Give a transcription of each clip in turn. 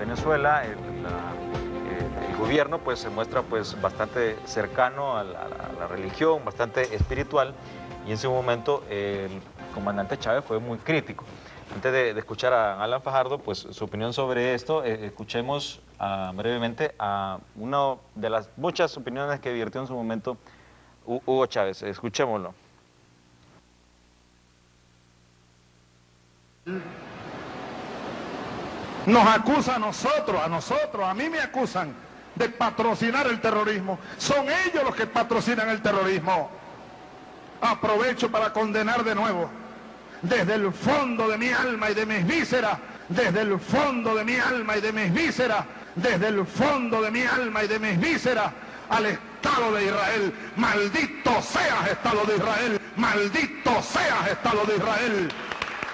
Venezuela, el gobierno pues se muestra pues bastante cercano a la religión, bastante espiritual, y en ese momento el comandante Chávez fue muy crítico. Antes de escuchar a Alan Fajardo, pues su opinión sobre esto, escuchemos brevemente a una de las muchas opiniones que virtió en su momento Hugo Chávez. Escuchémoslo. Nos acusa a nosotros, a mí me acusan de patrocinar el terrorismo. Son ellos los que patrocinan el terrorismo. Aprovecho para condenar de nuevo, desde el fondo de mi alma y de mis vísceras, desde el fondo de mi alma y de mis vísceras, desde el fondo de mi alma y de mis vísceras, al Estado de Israel. Maldito seas, Estado de Israel. Maldito seas, Estado de Israel.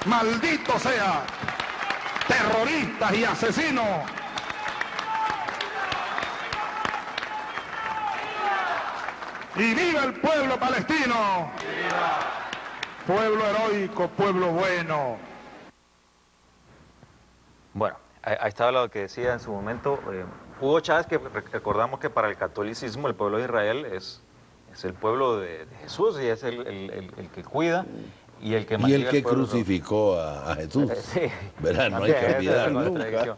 Maldito seas, terroristas y asesinos. Y viva el pueblo palestino. Pueblo heroico, pueblo bueno. Bueno, ahí estaba lo que decía en su momento Hugo Chávez, que recordamos que para el catolicismo el pueblo de Israel es el pueblo de Jesús, y es el que cuida y el que Y el que pueblo, crucificó a Jesús. Sí, ¿Verdad? No hay que olvidar nunca.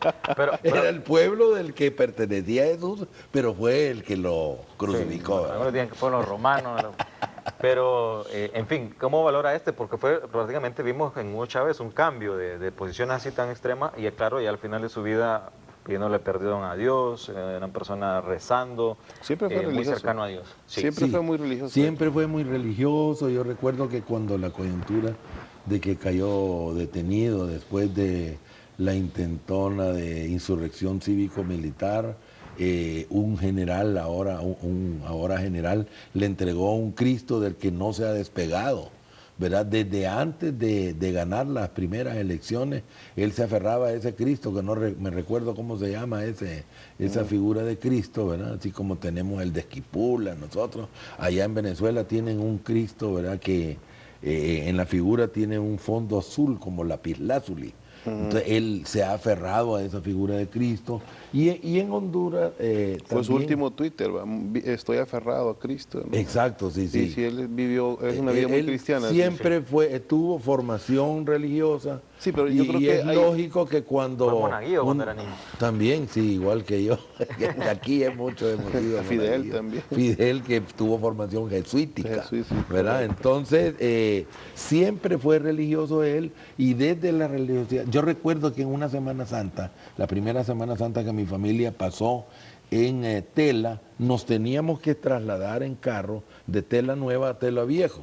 Era el pueblo del que pertenecía a Jesús, pero fue el que lo crucificó. Sí, algunos decían que fueron los romanos. Pero, en fin, ¿cómo valora este? Porque prácticamente vimos en Hugo Chávez un cambio de posición así tan extrema, y claro, ya al final de su vida pidiéndole perdón a Dios, era una persona rezando, siempre fue muy cercano a Dios. Sí. Siempre fue muy religioso. Siempre fue muy religioso. Yo recuerdo que cuando la coyuntura de que cayó detenido después de la intentona de insurrección cívico-militar, un general, ahora general, le entregó un Cristo del que no se ha despegado, ¿verdad? Desde antes de ganar las primeras elecciones, él se aferraba a ese Cristo, que no me recuerdo cómo se llama esa figura de Cristo, ¿verdad? Así como tenemos el de Esquipula, nosotros, allá en Venezuela tienen un Cristo, ¿verdad? Que en la figura tiene un fondo azul, como lapislázuli. Entonces él se ha aferrado a esa figura de Cristo, y en Honduras fue también, su último Twitter, estoy aferrado a Cristo, ¿no? Exacto, sí. Sí, él vivió, es una vida muy cristiana. Siempre tuvo formación religiosa. Sí, pero yo creo que es lógico que cuando... Fue monaguillo cuando era niño. También, sí, igual que yo. Aquí es mucho hemos sido Fidel monaguillos. también. Fidel, que tuvo formación jesuítica, ¿verdad? Correcto. Entonces, siempre fue religioso él, y desde la religiosidad... Yo recuerdo que en una Semana Santa, la primera Semana Santa que mi familia pasó en Tela, nos teníamos que trasladar en carro de Tela Nueva a Tela Viejo,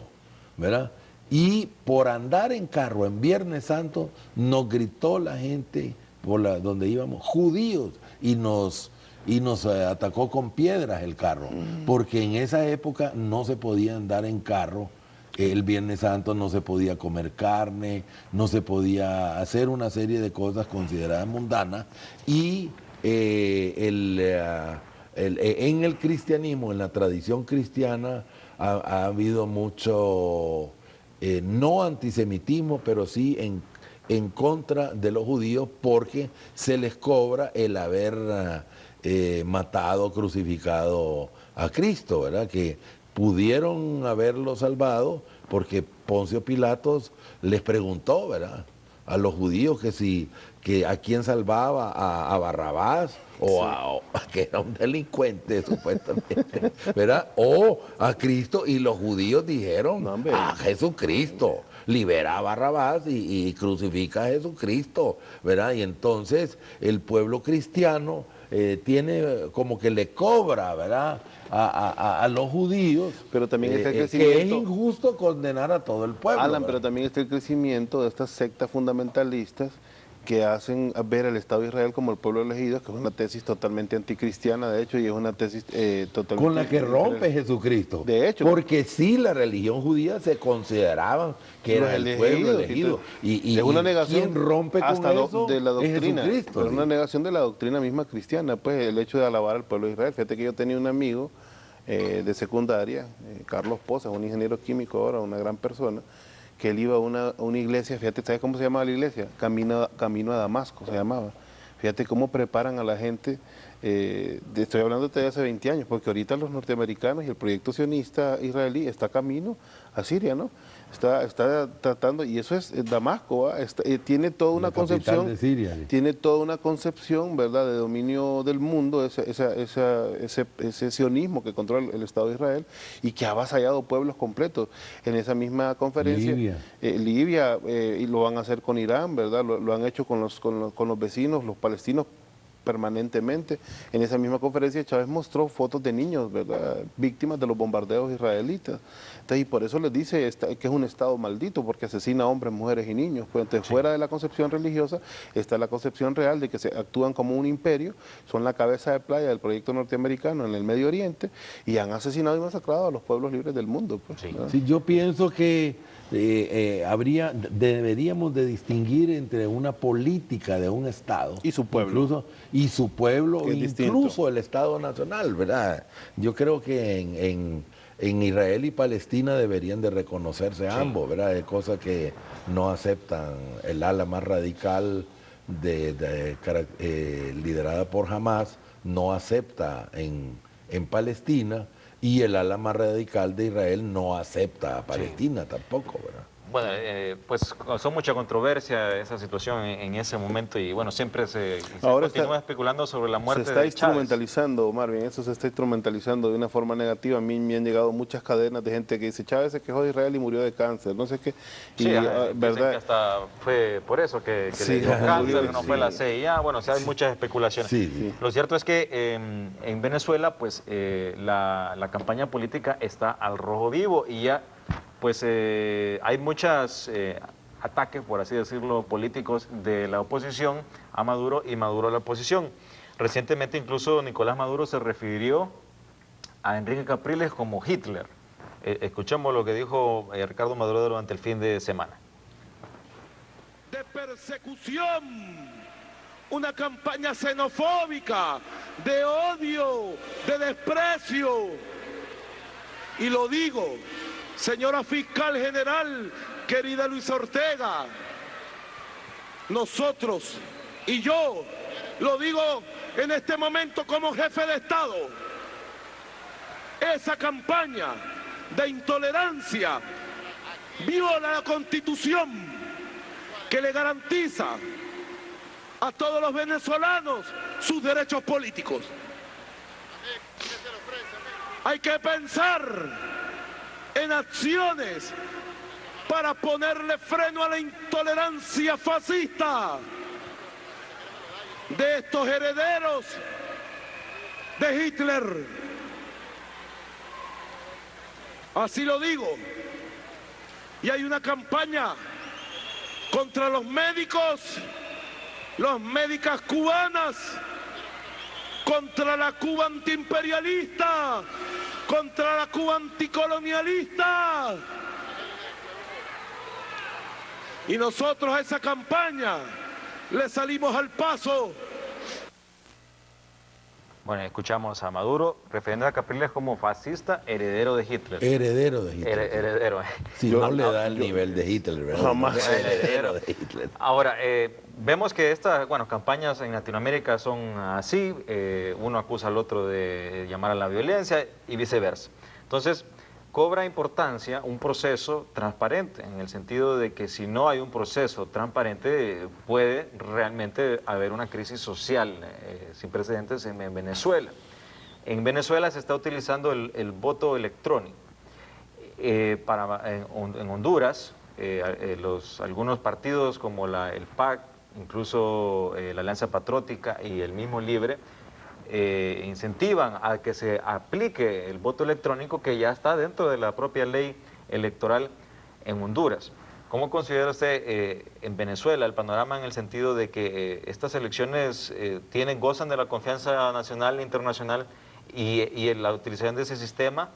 ¿verdad? Y por andar en carro en Viernes Santo, nos gritó la gente donde íbamos, judíos, y nos atacó con piedras el carro, porque en esa época no se podía andar en carro. El Viernes Santo no se podía comer carne, no se podía hacer una serie de cosas consideradas mundanas, y en el cristianismo, en la tradición cristiana, ha habido mucho, no antisemitismo, pero sí en contra de los judíos, porque se les cobra el haber matado, crucificado a Cristo, ¿verdad? Que pudieron haberlo salvado porque Poncio Pilatos les preguntó, ¿verdad?, a los judíos que a quién salvaba, a Barrabás o que era un delincuente supuestamente, ¿verdad? O a Cristo, y los judíos dijeron a Jesucristo, libera a Barrabás y crucifica a Jesucristo, ¿verdad? Y entonces el pueblo cristiano tiene como que le cobra, ¿verdad?, a los judíos, pero también está el crecimiento, que es injusto condenar a todo el pueblo. Alan, pero también está el crecimiento de estas sectas fundamentalistas que hacen ver al Estado de Israel como el pueblo elegido, que es una tesis totalmente anticristiana, de hecho, y es una tesis totalmente... Con la que rompe Jesucristo. De hecho. Porque sí, la religión judía se consideraban que era el pueblo elegido. Y es una negación quien rompe hasta con eso de la doctrina. Es Jesucristo. Es una negación de la doctrina misma cristiana, pues el hecho de alabar al pueblo de Israel. Fíjate que yo tenía un amigo de secundaria, Carlos Poza, un ingeniero químico ahora, una gran persona, que él iba a una iglesia, fíjate, ¿sabes cómo se llamaba la iglesia? Camino a Damasco se llamaba. Fíjate cómo preparan a la gente, estoy hablando de hace 20 años, porque ahorita los norteamericanos y el proyecto sionista israelí está camino a Siria, ¿no? Está tratando, y eso es Damasco, ¿va? Tiene toda una concepción, de Siria, sí. tiene toda una concepción, ¿verdad?, de dominio del mundo, ese sionismo que controla el Estado de Israel y que ha avasallado pueblos completos. En esa misma conferencia, Libia, y lo van a hacer con Irán, ¿verdad? Lo han hecho con los vecinos, los palestinos, permanentemente. En esa misma conferencia Chávez mostró fotos de niños, ¿verdad?, víctimas de los bombardeos israelitas. Entonces, y por eso les dice que es un estado maldito, porque asesina a hombres, mujeres y niños. Pues, entonces, fuera de la concepción religiosa está la concepción real de que se actúan como un imperio, son la cabeza de playa del proyecto norteamericano en el Medio Oriente y han asesinado y masacrado a los pueblos libres del mundo. Pues, sí, yo pienso que deberíamos de distinguir entre una política de un Estado y su pueblo, incluso el Estado nacional, ¿verdad? Yo creo que en Israel y Palestina deberían de reconocerse ambos, ¿verdad? Es cosa que no aceptan el ala más radical liderada por Hamas, no acepta en Palestina, y el ala más radical de Israel no acepta a Palestina tampoco, ¿verdad? Bueno, pues causó mucha controversia esa situación en ese momento y bueno, siempre se continúa especulando sobre la muerte de Chávez. Se está instrumentalizando, Marvin, eso se está instrumentalizando de una forma negativa. A mí me han llegado muchas cadenas de gente que dice Chávez se quejó de Israel y murió de cáncer, no sé qué. Sí, ¿verdad? Que hasta fue por eso que le dio cáncer, que no fue la CIA. Bueno, o sea, hay muchas especulaciones. Sí. Lo cierto es que en Venezuela, pues la campaña política está al rojo vivo y ya pues hay muchos ataques, por así decirlo, políticos de la oposición a Maduro y Maduro a la oposición. Recientemente incluso Nicolás Maduro se refirió a Enrique Capriles como Hitler. Escuchemos lo que dijo Ricardo Maduro durante el fin de semana. De persecución, una campaña xenofóbica, de odio, de desprecio. Y lo digo, señora fiscal general, querida Luisa Ortega, nosotros y yo lo digo en este momento como jefe de Estado, esa campaña de intolerancia viola la Constitución que le garantiza a todos los venezolanos sus derechos políticos. Hay que pensar en acciones para ponerle freno a la intolerancia fascista de estos herederos de Hitler. Así lo digo. Y hay una campaña contra los médicos, las médicas cubanas, contra la Cuba antiimperialista, contra la Cuba anticolonialista. Y nosotros a esa campaña le salimos al paso. Bueno, escuchamos a Maduro refiriendo a Capriles como fascista, heredero de Hitler. Heredero de Hitler. Heredero. Si no le da el nivel de Hitler, ¿verdad? Jamás. Heredero de Hitler. Ahora, vemos que estas campañas en Latinoamérica son así, uno acusa al otro de llamar a la violencia y viceversa. Entonces, cobra importancia un proceso transparente, en el sentido de que si no hay un proceso transparente, puede realmente haber una crisis social sin precedentes en Venezuela. En Venezuela se está utilizando el voto electrónico. En Honduras, algunos partidos como el PAC, incluso la Alianza Patriótica y el mismo Libre, incentivan a que se aplique el voto electrónico que ya está dentro de la propia ley electoral en Honduras. ¿Cómo considera usted en Venezuela el panorama en el sentido de que estas elecciones gozan de la confianza nacional e internacional y la utilización de ese sistema,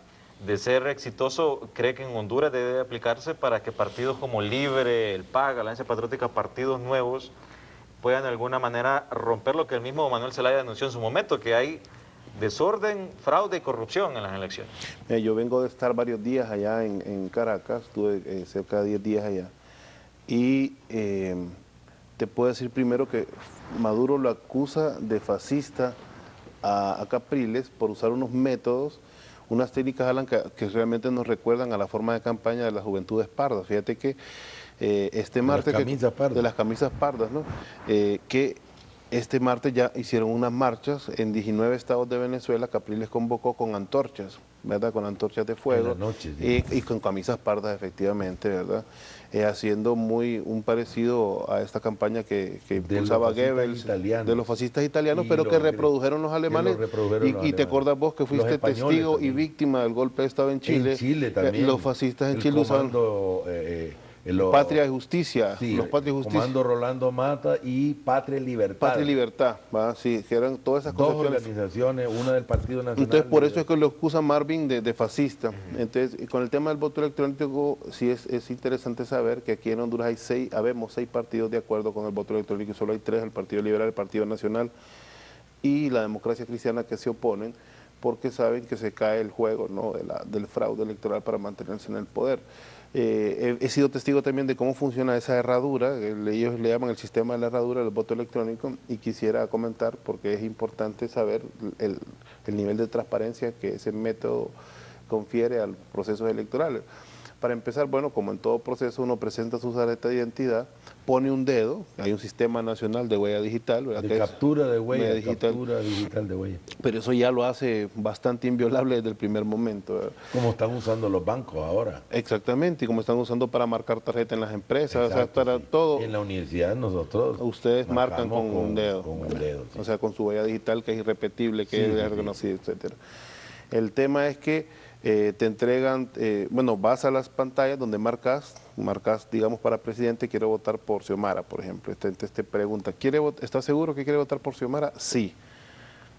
de ser exitoso, cree que en Honduras debe aplicarse para que partidos como Libre, el PAC, la Alianza Patriótica, partidos nuevos, puedan de alguna manera romper lo que el mismo Manuel Zelaya denunció en su momento, que hay desorden, fraude y corrupción en las elecciones? Yo vengo de estar varios días allá en Caracas, estuve cerca de 10 días allá, y te puedo decir primero que Maduro lo acusa de fascista a Capriles por usar unos métodos, unas técnicas, Alan, que realmente nos recuerdan a la forma de campaña de las juventudes pardas. Fíjate que este martes... De las camisas pardas, ¿no? Que este martes ya hicieron unas marchas en 19 estados de Venezuela. Capriles convocó con antorchas, ¿verdad? Con antorchas de fuego. En la noche, sí. Y con camisas pardas, efectivamente, ¿verdad? Haciendo un parecido a esta campaña que impulsaba Goebbels, de los fascistas italianos, pero que reprodujeron los alemanes. Y te acuerdas vos que fuiste testigo también, y víctima del golpe de Estado en Chile. En Chile también. Los fascistas en Chile usaban... Patria y Justicia, sí, los Patria y Justicia. Comando Rolando Mata y Patria y Libertad. Patria y Libertad, ¿va? Sí, que eran todas esas dos organizaciones, una del Partido Nacional. Entonces, por eso es que lo acusa Marvin de fascista. Entonces, y con el tema del voto electrónico, sí es interesante saber que aquí en Honduras habemos 6 partidos de acuerdo con el voto electrónico y solo hay 3, el Partido Liberal, el Partido Nacional y la Democracia Cristiana, que se oponen porque saben que se cae el juego, ¿no? del fraude electoral para mantenerse en el poder. He sido testigo también de cómo funciona esa herradura, ellos le llaman el sistema de la herradura del voto electrónico, y quisiera comentar porque es importante saber el nivel de transparencia que ese método confiere a los procesos electorales. Para empezar, bueno, como en todo proceso uno presenta su tarjeta de identidad, pone un dedo, hay un sistema nacional de huella digital, ¿verdad? De captura de huella, captura digital de huella. Pero eso ya lo hace bastante inviolable desde el primer momento, ¿verdad? Como están usando los bancos ahora. Exactamente, y como están usando para marcar tarjeta en las empresas. Exacto, o sea, para todo. En la universidad nosotros ustedes marcan con un dedo. Con un dedo, sí. O sea, con su huella digital, que es irrepetible, que es reconocida, etcétera. El tema es que te entregan, bueno, vas a las pantallas donde marcas, digamos, para presidente, quiero votar por Xiomara, por ejemplo. Te pregunta, ¿estás seguro que quiere votar por Xiomara? Sí.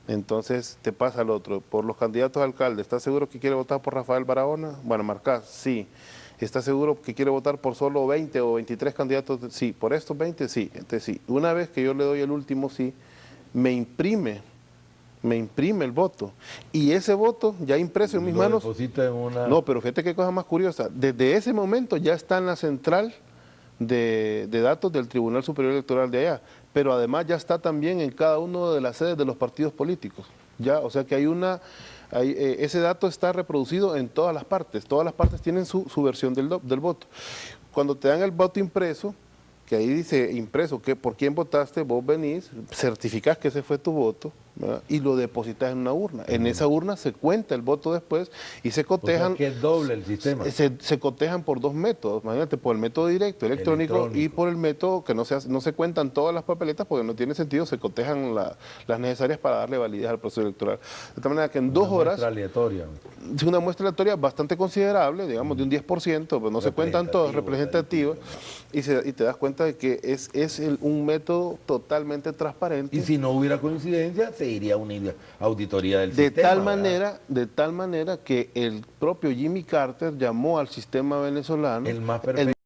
Entonces te pasa al otro, por los candidatos a alcalde, ¿estás seguro que quiere votar por Rafael Barahona? Bueno, marcas, sí. ¿Estás seguro que quiere votar por solo 20 o 23 candidatos? Sí. ¿Por estos 20? Sí. Entonces sí. Una vez que yo le doy el último sí, me imprime el voto, y ese voto ya impreso en mis manos, deposita en una... No, pero fíjate qué cosa más curiosa, desde ese momento ya está en la central de datos del Tribunal Superior Electoral de allá, pero además ya está también en cada una de las sedes de los partidos políticos, ya, o sea que ese dato está reproducido en todas las partes tienen su versión del voto. Cuando te dan el voto impreso, que ahí dice impreso, que por quién votaste, vos venís, certificás que ese fue tu voto, ¿verdad? Y lo depositas en una urna. En esa urna se cuenta el voto después y se cotejan. O sea, que es doble el sistema. Se cotejan por 2 métodos, imagínate, por el método directo, electrónico, y por el método que no se cuentan todas las papeletas porque no tiene sentido, se cotejan las necesarias para darle validez al proceso electoral. De tal manera que en 2 horas... Es una muestra aleatoria bastante considerable, digamos de un 10%, pero no se cuentan todas, representativas, y te das cuenta de que es un método totalmente transparente. Y si no hubiera coincidencia, se iría a una auditoría del sistema. De tal manera que el propio Jimmy Carter llamó al sistema venezolano el más perfecto.